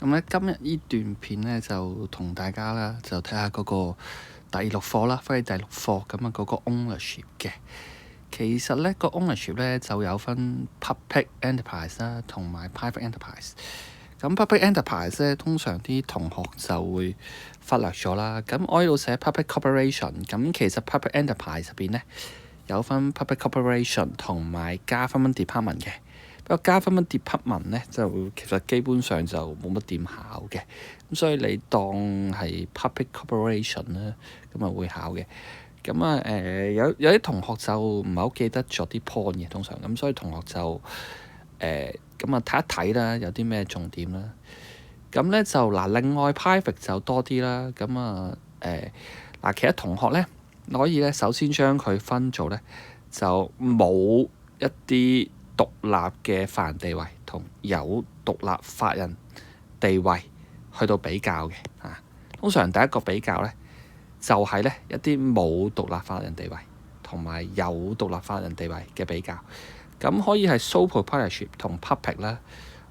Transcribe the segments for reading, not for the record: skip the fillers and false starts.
咁咧今日呢段片咧就同大家啦，就睇下嗰個第六課啦，翻去第六課咁啊嗰個 ownership 嘅。其實咧個 ownership 咧就有分 public enterprise 啦，同埋 private enterprise。咁 public enterprise 咧通常啲同學就會忽略咗啦。咁我呢度寫 public corporation，咁其實 public enterprise 入邊咧有分 public corporation 同埋 government department 嘅。不過 government department 咧就其實基本上就冇乜點考嘅，咁所以你當係 public corporation 啦，咁啊會考嘅。咁啊有啲同學就唔係好記得咗啲 point 嘅，通常咁，所以同學就咁啊睇一睇啦，有啲咩重點啦。咁咧就嗱，另外 private 就多啲啦。咁啊嗱，其他同學咧可以咧首先將佢分做咧就冇一啲獨立嘅法人地位同有獨立法人地位去到比較嘅啊。通常第一個比較咧就係咧一啲冇獨立法人地位同埋有獨立法人地位嘅比較。咁可以係 sole proprietorship 同 public 啦，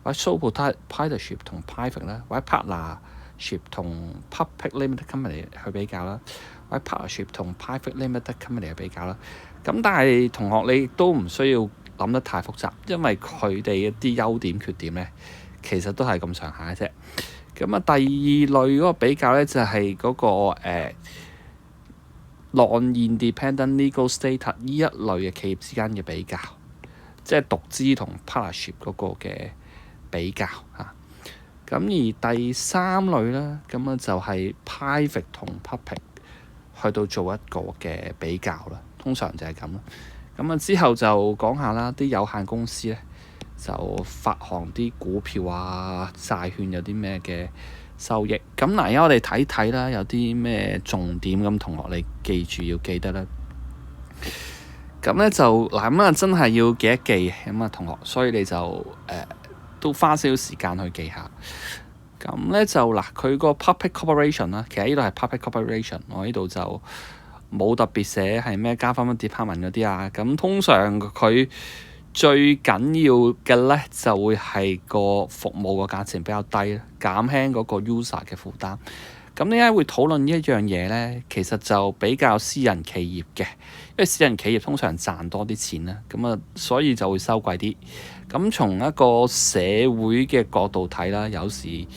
或者 sole proprietorship 同 private 啦，或者 partnership 同 public limited company 去比較啦，或者 partnership 同 private limited company 去比較啦。咁但係同學你都唔需要諗得太複雜，因為佢哋一啲優點缺點咧，其實都係咁上下嘅啫。咁啊，第二類嗰個比較咧就係嗰個non-independent legal status 呢一類嘅企業之間嘅比較，即係獨資同 partnership 嗰個嘅比較嚇。咁而第三類咧，咁啊就係 private 同 public 去到做一個嘅比較啦。通常就係咁啦。咁啊之後就講下啦，啲有限公司咧就發行啲股票啊、債券有啲咩嘅收益。咁嗱，而家我哋睇睇啦，有啲咩重點咁，同學你記住要記得啦。咁咧就嗱，咁啊真係要記一記咁啊，同學，所以你就都花少少時間去記下。咁咧就嗱，佢個 public corporation 啦，其實呢度係 public corporation， 我呢度就冇特別寫係咩government department嗰啲啊。咁通常佢最緊要嘅咧就會係個服務個價錢比較低，減輕嗰個 user 嘅負擔。咁點解會討論呢一樣嘢咧？其實就比較私人企業嘅，因為私人企業通常賺多啲錢啦，咁啊所以就會收貴啲。咁從一個社會嘅角度睇啦，有時呢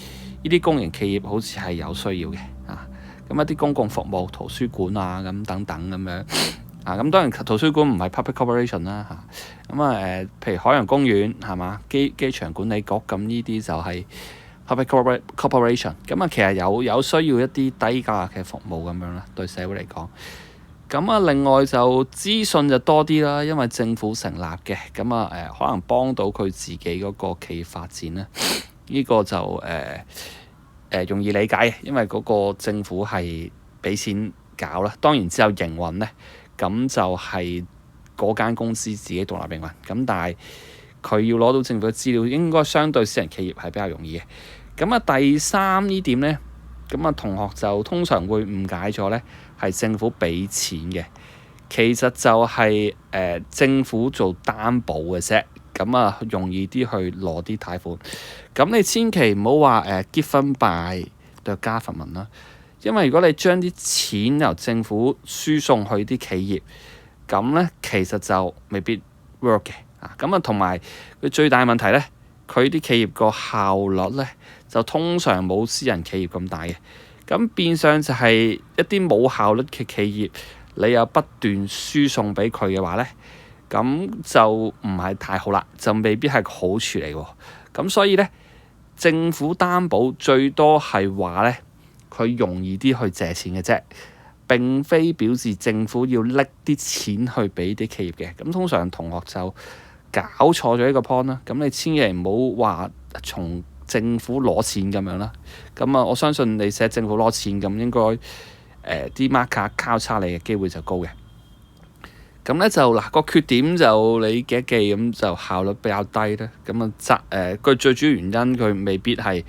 啲公營企業好似係有需要嘅啊。咁一啲公共服務、圖書館啊咁等等咁樣啊。咁當然圖書館唔係 public corporation 啦嚇。咁啊譬如海洋公園係嘛，機場管理局咁呢啲就係public corporation。咁啊其實有需要一啲低價嘅服務咁樣啦，對社會嚟講。咁啊另外就資訊就多啲啦，因為政府成立嘅，咁啊可能幫到佢自己嗰個企業發展啦。呢個就容易理解嘅，因為嗰個政府係俾錢搞啦，當然之後營運咧，咁就係嗰間公司自己獨立營運。咁但係佢要攞到政府嘅資料，應該相對私人企業係比較容易嘅。咁啊第三呢點咧，咁啊同學就通常會誤解咗咧，係政府俾錢嘅，其實就係政府做擔保嘅啫。咁啊容易啲去攞啲貸款。咁你千祈唔好話given by the government啦，因為如果你將啲錢由政府輸送去啲企業，咁咧其實就未必 work 嘅啊。咁啊同埋佢最大問題咧，佢啲企業個效率咧就通常冇私人企業咁大嘅。咁變相就係一啲冇效率嘅企業，你又不斷輸送俾佢嘅話咧，咁就唔係太好啦，就未必係個好處嚟喎。咁所以咧，政府擔保最多係話咧，佢容易啲去借錢嘅啫，並非表示政府要拎啲錢去俾啲企業嘅。咁通常同學就搞錯咗呢個 point 啦。咁你千祈唔好話從政府攞錢咁樣啦。咁啊，我相信你寫政府攞錢咁，應該啲 marker 交叉你嘅機會就高嘅。咁咧就嗱個缺點就你記一記，咁就效率比較低咧。咁啊佢最主要原因佢未必係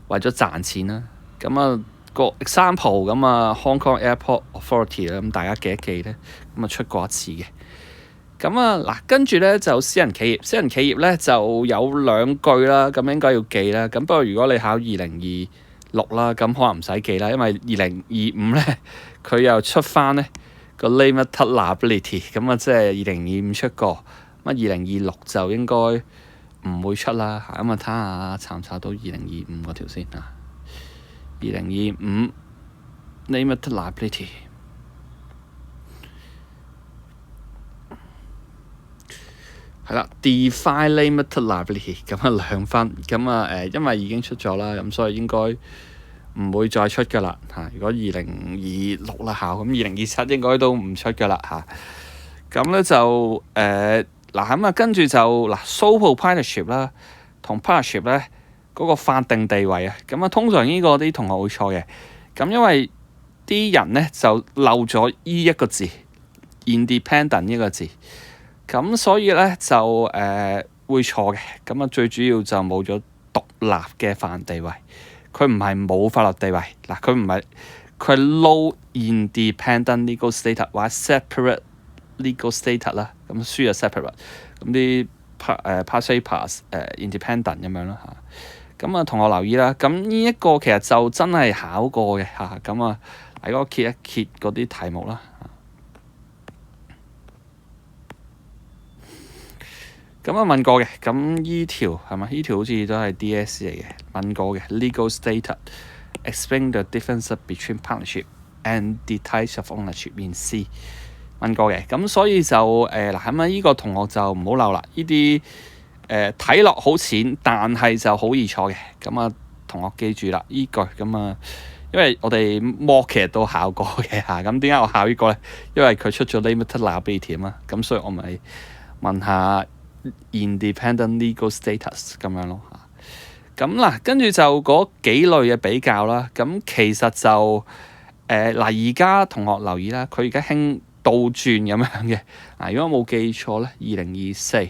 為咗賺錢啦。咁啊個 example 咁啊 Hong Kong Airport Authority 啦，咁大家記一記咧，咁啊出過一次嘅。咁啊嗱，跟住咧就私人企業咧就有兩句啦，咁應該要記啦。咁不過如果你考2026啦，咁可能唔使記啦，因為2025咧佢又出翻咧個 limited liability，咁啊即係2025出過，咁2026就應該唔會出啦。咁啊睇下查唔查到2025嗰條先啊？2025 limited liability。係啦，define limited liability 咁啊2分，咁啊因為已經出咗啦，咁所以應該唔會再出㗎啦嚇。如果2026啦考，咁2027應該都唔出㗎啦嚇。咁咧就咁啊跟住就sole proprietorship 啦，同 partnership 咧嗰個法定地位啊，咁啊通常呢個啲同學會錯嘅，咁因為啲人咧就漏咗依一個字 independent 呢個字。咁所以咧就會錯嘅，咁啊最主要就冇咗獨立嘅法人地位，佢唔係冇法律地位嗱，佢唔係佢係 no independent legal status 或者 separate legal status 啦，咁書就 separate，咁啲pass independent 咁樣啦嚇，咁啊同學留意啦，咁呢一個其實就真係考過嘅嚇，咁啊大家揭一揭嗰啲題目啦。咁啊問過嘅，咁依條係嘛？依條好似都係 D.S. 嚟嘅，問過嘅 legal status explain the difference between partnership and the types of ownership in C 問過嘅，咁所以就咁啊依個同學就唔好漏啦，呢啲睇落好淺，但係就好易錯嘅，咁啊同學記住啦依句，咁啊因為我哋 mock 其實都考過嘅嚇，咁點解我考呢個咧？因為佢出咗 limited liability 啊嘛，咁所以我咪問下。independent legal status 咁樣咯嚇，咁跟住就嗰幾類嘅比較啦。咁其實就而家同學留意啦，佢而家興倒轉咁樣嘅。如果我冇記錯咧，2024，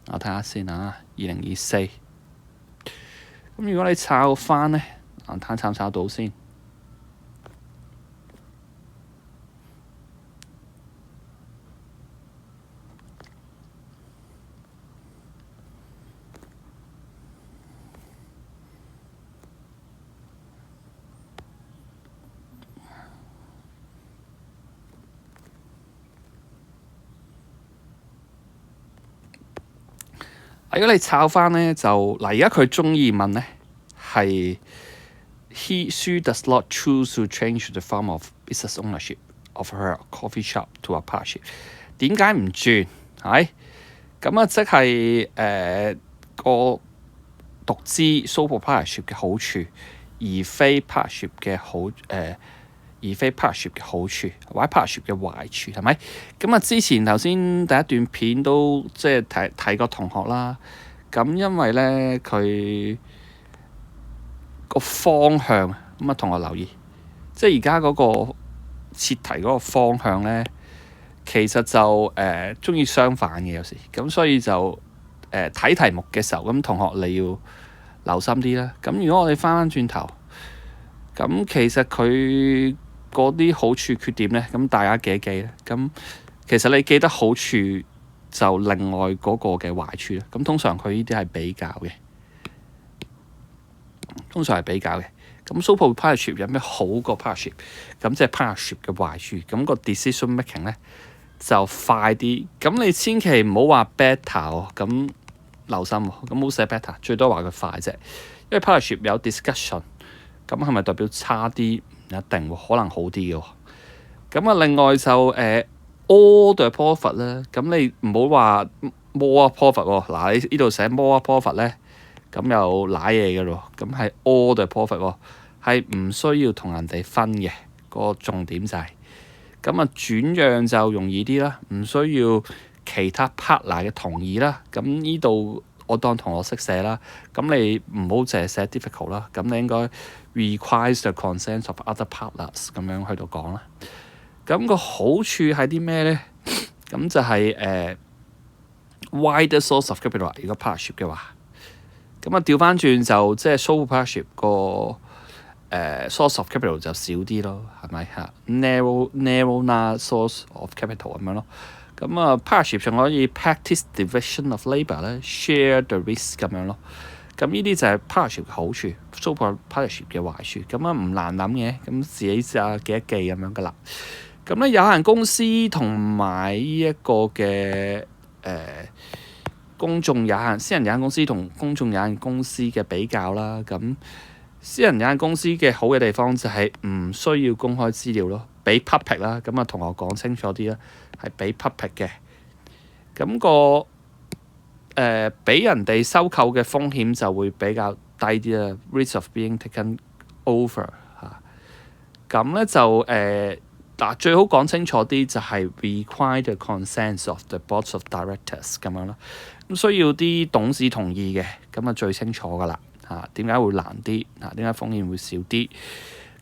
我睇下先啊，2024。咁如果你抄翻咧，睇下抄唔抄到先。如果你抄翻咧，就而家佢中意問咧係 she does not choose to change the form of business ownership of her coffee shop to a partnership。點解唔轉？係咁啊，即係個獨資 sole proprietorship 嘅好處，而非 partnership 嘅好處，或者 partnership 嘅壞處，係咪？咁啊，之前頭先第一段片都即係睇過同學啦。咁因為咧佢個方向，咁啊同學留意，即係而家嗰個設題嗰個方向咧，其實就鍾意相反嘅有時，咁所以就睇題目嘅時候，咁同學你要留心啲啦。咁如果我哋翻轉頭，咁其實佢嗰啲好處缺點咧，咁大家記一記咧。咁其實你記得好處就另外嗰個嘅壞處咧。咁通常佢呢啲係比較嘅，通常係比較嘅。咁 sole proprietorship 有咩好過 partnership？咁即係 partnership 嘅壞處。咁個 decision making 咧就快啲。咁你千祈唔好話 better 喎。咁留心喎。咁唔好寫 better，最多話佢快啫。因為 partnership 有 discussion。咁係咪代表差啲？唔一定喎，可能好啲嘅喎。咁啊，另外就all the profit 咧，咁你唔好話 more profit 喎。嗱，你呢度寫 more profit 咧，咁又賴嘢嘅咯。咁係 all the profit 喎，係唔需要同人哋分嘅。個重點就係咁啊，轉讓就容易啲啦，唔需要其他 partner 嘅同意啦。咁呢度我當同學識寫啦。咁你唔好淨係寫 difficult 啦。咁你應該requires the consent of other partners 咁樣去到講啦。咁個好處係啲咩咧？咁就係wider source of capital。如果 partnership 嘅話，咁啊調翻轉就即係 sole partnership 個source of capital 就少啲咯，係咪嚇？narrow source of capital 咁樣咯。咁啊 partnership 仲可以 practice division of labour 咧，share the risk 咁樣咯。咁呢啲就係 partnership 嘅好處 ，so partnership 嘅壞處。咁啊唔難諗嘅，咁自己就記一記咁樣噶啦。咁咧有限公司同埋呢一個嘅私人有限公司同公眾有限公司嘅比較啦。咁私人有限公司嘅好嘅地方就係唔需要公開資料咯，俾 public 啦。咁啊同我講清楚啲啦，係俾 public 嘅。咁個俾人哋收購嘅風險就會比較低啲啦 ，risk of being taken over 嚇。咁咧就最好講清楚啲就係 require the consent of the board of directors 咁樣咯。咁需要啲董事同意嘅，咁啊最清楚噶啦嚇。點解會難啲？點解風險會少啲？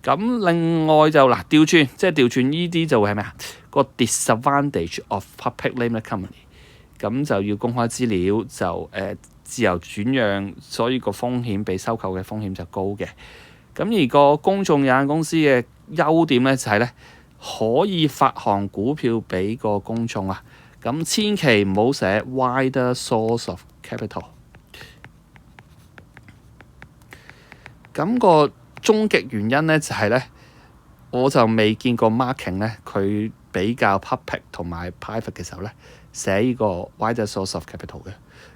咁另外就調轉，即係調轉呢啲就會係咩啊？個 disadvantage of public limited company。咁就要公開資料，就自由轉讓，所以個風險被收購嘅風險就高嘅。咁而個公眾有限公司嘅優點咧就係咧可以發行股票俾個公眾啊。咁千祈唔好寫 wider source of capital。咁個終極原因咧就係咧，我就未見過 marking 咧佢比較 public 同埋 private 嘅時候咧，寫呢個 wider source of capital 嘅。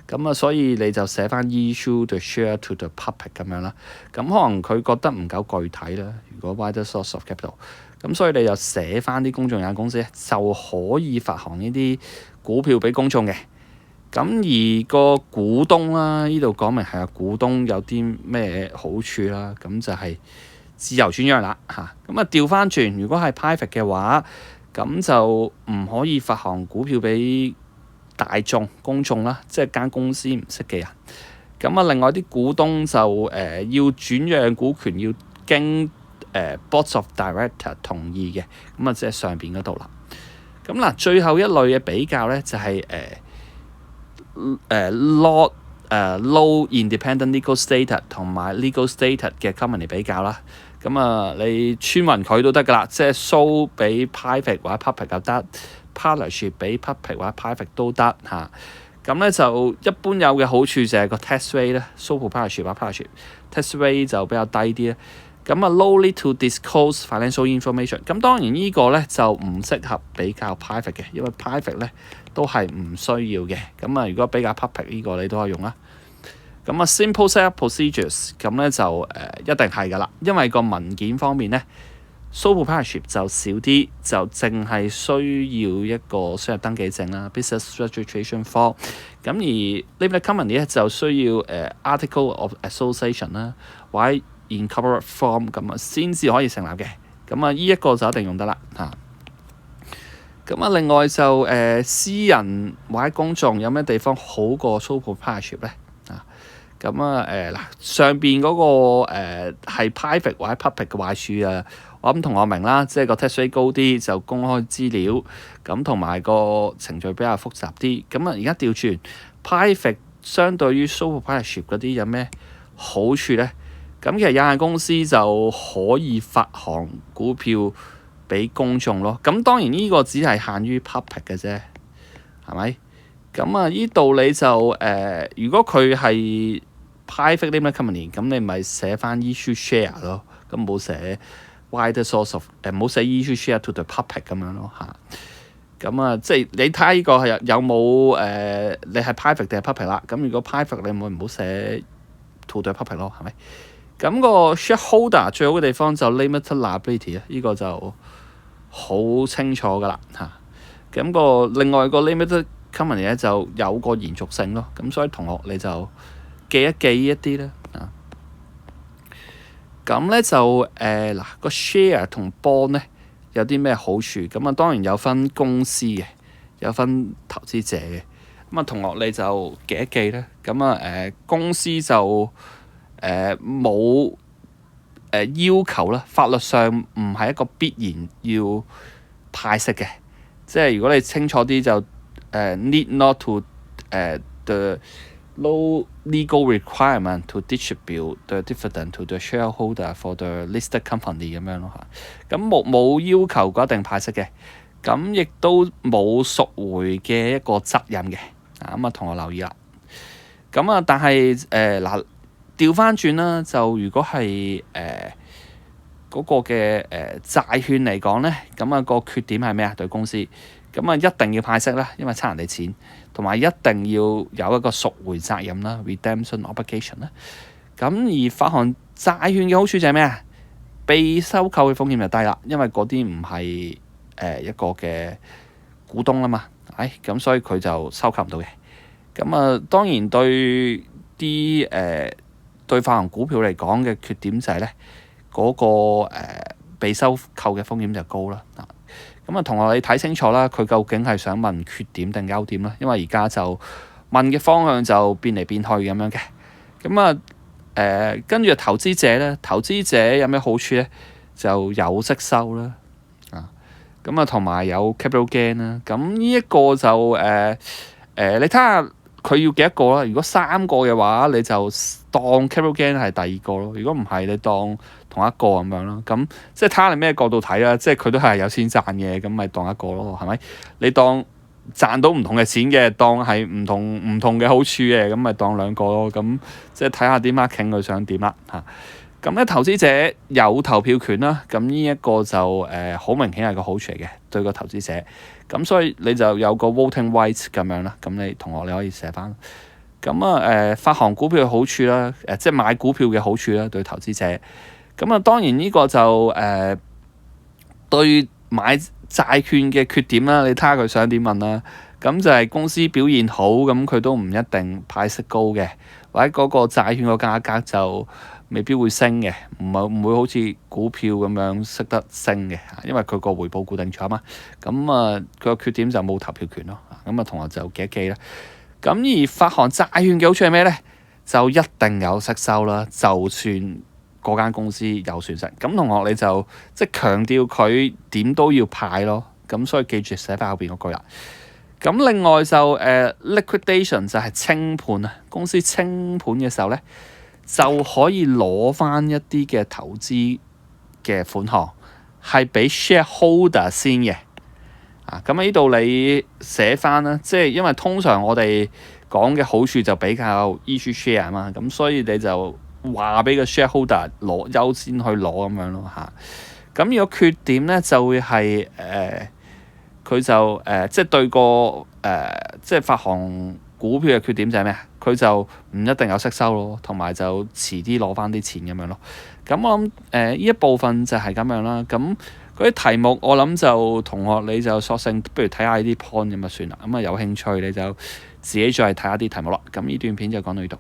咁啊，所以你就寫翻 issue the share to the public 咁樣啦。咁可能佢覺得唔夠具體啦。如果 wider source of capital，咁所以你就寫翻啲公眾有限公司咧，就可以發行呢啲股票俾公眾嘅。咁而個股東啦，呢度講明係股東有啲咩好處啦。咁就係自由轉讓啦嚇。咁啊調翻轉，如果係 private 嘅話，咁就唔可以發行股票俾大眾公眾啦，即係間公司唔識嘅人。咁啊，另外啲股東就要轉讓股權，要經board of director 同意嘅。咁啊，即係上邊嗰度啦。咁最後一類嘅比較咧，就係low independent legal status 同埋 legal status 嘅 company 比較啦。咁啊，你穿勻佢都得噶啦，即係 show 俾 private 或者 public 又得 partnership 俾 public 或者 private 都得嚇。咁咧就一般有嘅好處就係個 tax rate 咧 ，sole partnership 或者 partnership tax rate 就比較低啲咧。咁啊 low need to disclose financial information。咁當然呢個咧就唔適合比較 private 嘅，因為 private 咧都係唔需要嘅。咁啊，如果比較 public 呢個你都可以用啦。咁啊 simple set up procedures 咁咧就一定係㗎啦，因為個文件方面咧 sole partnership 就少啲，就淨係需要一個商業登記證啦 business registration form。咁而 limited company 咧就需要article of association 啦，或者 incorporate form 咁啊先至可以成立嘅。咁啊呢一個就一定用得啦嚇。咁啊另外就私人或者公眾有咩地方好過 sole partnership 咧？咁啊上邊嗰個係 private 或者 public 嘅壞處啊，我諗同學明啦，即係個 tax rate 高啲就公開資料，咁同埋個程序比較複雜啲。咁啊而家調轉 private 相對於 sole partnership 嗰啲有咩好處咧？咁其實有限公司就可以發行股票俾公眾咯。咁當然呢個只係限於 public 嘅啫，係咪？咁啊呢度你就如果佢係private limited company， 咁你咪寫翻 issue share 咯，咁冇寫 wider source of 冇寫 issue share to the public 咁樣咯嚇。咁啊，即係你睇下呢個係有冇你係 private 定係 public 啦。咁如果 private 你唔好寫 to the public 咯，係咪？咁個 shareholder 最好嘅地方就 limited liability 啊，呢個就好清楚噶啦嚇。咁個另外個 limited company 咧就有個延續性咯。咁所以同學你就記一記一啲啦啊。咁咧就個 share 同 bond 咧有啲咩好處？咁啊當然有分公司嘅，有分投資者嘅。咁啊同學你就記一記啦。咁啊公司就冇要求啦，法律上唔係一個必然要派息嘅。即係如果你清楚啲就need not to the no legal requirement to distribute the dividend to the shareholder for the listed company 咁樣咯嚇。咁冇要求嗰一定派息嘅。咁亦都冇贖回嘅一個責任嘅。咁同學留意啦。咁但係嗱調翻轉啦，就如果係嗰個嘅債券嚟講咧，咁個缺點係咩啊？對公司咁一定要派息啦，因為差人哋錢，同埋一定要有一個贖回責任啦 （redemption obligation） 啦。咁而發行債券嘅好處就係咩啊？被收購嘅風險就低啦，因為嗰啲唔係一個嘅股東啊嘛，咁所以佢就收購唔到嘅。咁當然對啲對發行股票嚟講嘅缺點就係咧嗰個被收購嘅風險就高啦。咁同學你睇清楚啦，佢究竟係想問缺點定優點啦？因為而家就問嘅方向就變嚟變去咁樣嘅。咁跟住投資者咧，投資者有咩好處咧？就有息收啦。咁同埋有 capital gain 啦。咁呢一個就你睇下佢要幾多個啦？如果3個嘅話，你就當 capital gain 係第2個咯。如果唔係，你當同一個咁樣咯。咁即係睇下你咩角度睇啦。即係佢都係有錢賺嘅，咁咪當一個咯，係咪？你當賺到唔同嘅錢嘅，當係唔同嘅好處嘅，咁咪當2個咯。咁即係睇下啲 marketing 佢想點啦嚇。咁咧投資者有投票權啦，咁呢一個就好明顯係個好處嚟嘅對個投資者。咁所以你就有個 voting rights 咁樣啦。咁你同學你可以寫翻。咁發行股票嘅好處啦，即係買股票嘅好處啦，對投資者。咁當然呢個就對買債券嘅缺點啦。你睇下佢想點問啦。咁就係公司表現好，咁佢都唔一定派息高嘅，或者嗰個債券個價格就未必會升嘅，唔會好似股票咁樣識得升嘅，因為佢個回報固定咗啊嘛。咁佢個缺點就冇投票權咯。咁同學就記一記啦。咁而發行債券嘅好處係咩咧？就一定有息收啦，就算嗰間公司有損失，咁同學你就即係強調佢點都要派咯。咁所以記住寫翻後邊嗰句啦。咁另外就liquidation 就係清盤啊，公司清盤嘅時候咧，就可以攞翻一啲嘅投資嘅款項，係俾 shareholder 先嘅。咁喺呢度你寫翻啦，即係因為通常我哋講嘅好處就比較 issue share 嘛，咁所以你就話俾個 shareholder 攞優先去攞咁樣咯嚇。咁如果缺點咧就會係佢就即係對個即係發行股票嘅缺點就係咩啊？佢就唔一定有息收咯，同埋就遲啲攞翻啲錢咁樣咯。咁我諗呢一部分就係咁樣啦。咁嗰啲題目我諗就同學你就索性不如睇下呢啲 point 咁就算啦。咁有興趣你就自己再睇下啲題目啦。咁呢段片就講到呢度。